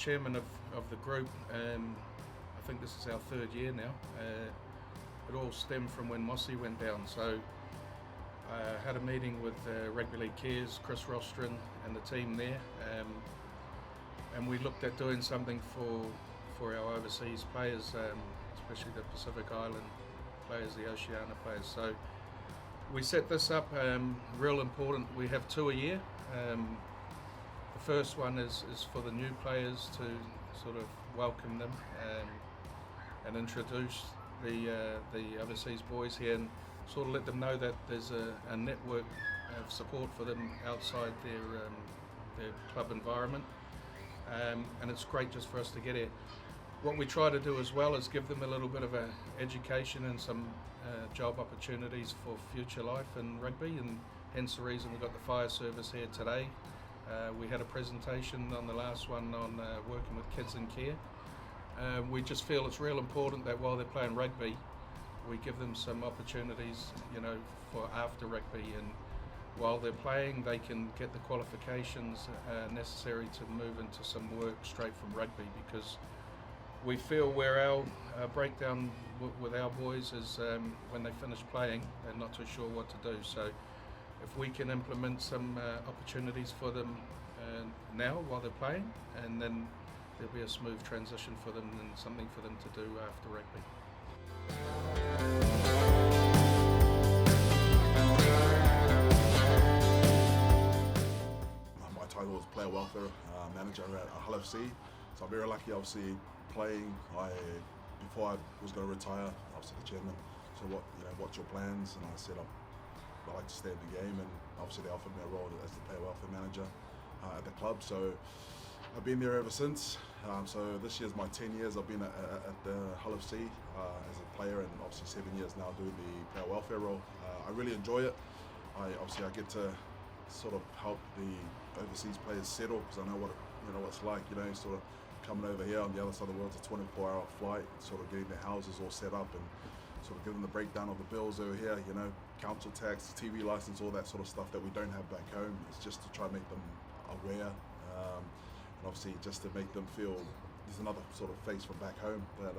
chairman of the group. I think this is our third year now. It all stemmed from when Mossy went down. So I had a meeting with Rugby League Cares, Chris Rostron and the team there, and we looked at doing something for our overseas players, especially the Pacific Island players, the Oceania players. So we set this up, real important. We have 2 a year. The first one is for the new players to sort of welcome them and introduce the overseas boys here and sort of let them know that there's a network of support for them outside their club environment, and it's great just for us to get here. What we try to do as well is give them a little bit of a education and some job opportunities for future life in rugby, and hence the reason we've got the fire service here today. We had a presentation on the last one on working with kids in care. We just feel it's real important that while they're playing rugby, we give them some opportunities, for after rugby, and while they're playing they can get the qualifications necessary to move into some work straight from rugby, because we feel where our breakdown with our boys is when they finish playing, they're not too sure what to do. So if we can implement some opportunities for them now while they're playing, and then there'll be a smooth transition for them and something for them to do after rugby. My title is Player Welfare Manager at Hull FC. So I'm very lucky, obviously, playing. Before I was going to retire, obviously the chairman said, what's your plans? And I said, I like to stay in the game, and obviously they offered me a role as the Player Welfare Manager at the club. So I've been there ever since. So this year's my 10 years. I've been at the Hull FC as a player, and obviously 7 years now doing the player welfare role. I really enjoy it. I get to sort of help the overseas players settle, because I know what it's like. Sort of coming over here on the other side of the world, it's a 24-hour flight, sort of getting their houses all set up and sort of giving the breakdown of the bills over here. Council tax, TV license, all that sort of stuff that we don't have back home. It's just to try and make them aware. And obviously just to make them feel there's another sort of face from back home, that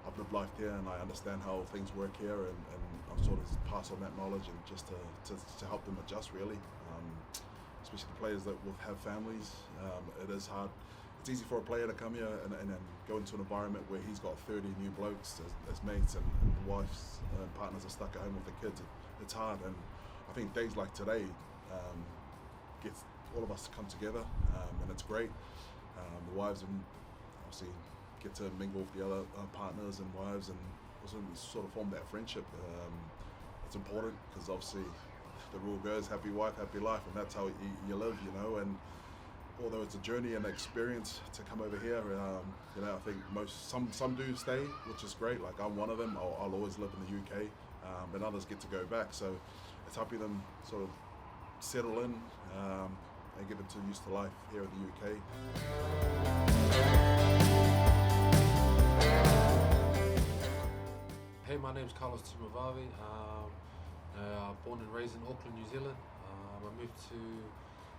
I've lived life here and I understand how things work here, and I've sort of pass on that knowledge, and just to help them adjust, really. Especially the players that will have families. It is hard. It's easy for a player to come here and then go into an environment where he's got 30 new blokes as mates, and wives and partners are stuck at home with the kids. It's hard, and I think days like today gets all of us to come together, and it's great. The wives and obviously get to mingle with the other partners and wives, and also sort of form that friendship. It's important, because obviously the rule goes happy wife, happy life, and that's how you live, and although it's a journey and experience to come over here, I think some do stay, which is great. Like I'm one of them. I'll always live in the UK, and others get to go back. So it's helping them sort of settle in and get them too used to life here in the UK. Hey, my name's Carlos Tumavavi. Born and raised in Auckland, New Zealand. I moved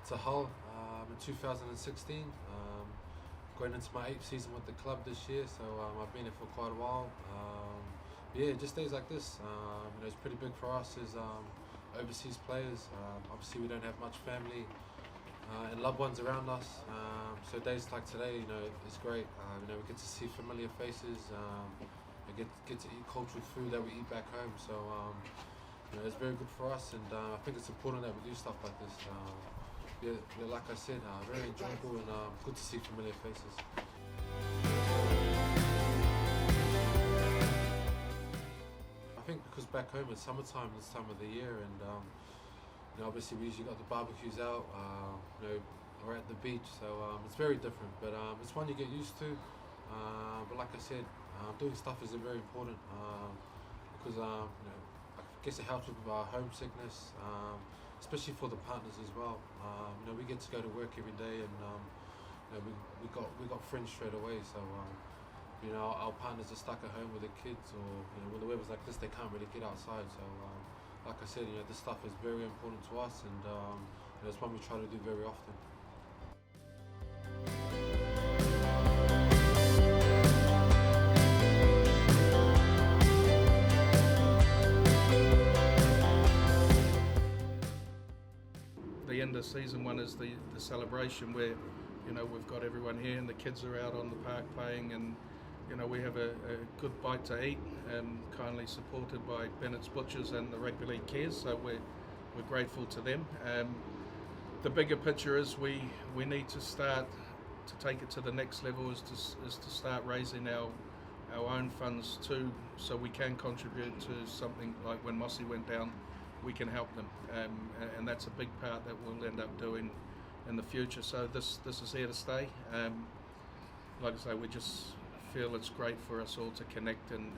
to Hull in 2016, going into my 8th season with the club this year, so I've been here for quite a while. Just days like this, it's pretty big for us as overseas players. Obviously we don't have much family and loved ones around us, so days like today, it's great. We get to see familiar faces, we get to eat cultural food that we eat back home, so it's very good for us, and I think it's important that we do stuff like this. Like I said, very enjoyable, and good to see familiar faces. I think because back home it's summertime this time of the year, and obviously we usually got the barbecues out, or at the beach, so it's very different, but it's one you get used to. But like I said, doing stuff is very important, because I guess it helps with our homesickness, especially for the partners as well. We get to go to work every day, and we got friends straight away. So our partners are stuck at home with their kids, or when the weather's like this, they can't really get outside. So like I said, this stuff is very important to us, and it's one we try to do very often. season. One is the celebration where, we've got everyone here and the kids are out on the park playing, and we have a good bite to eat, kindly supported by Bennett's Butchers and the Rugby League Cares, so we're grateful to them. The bigger picture is we need to start to take it to the next level, is to start raising our own funds too, so we can contribute to something like when Mossy went down, we can help them, and that's a big part that we'll end up doing in the future. So this is here to stay. Like I say, we just feel it's great for us all to connect and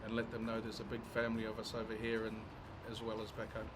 let them know there's a big family of us over here and as well as back home.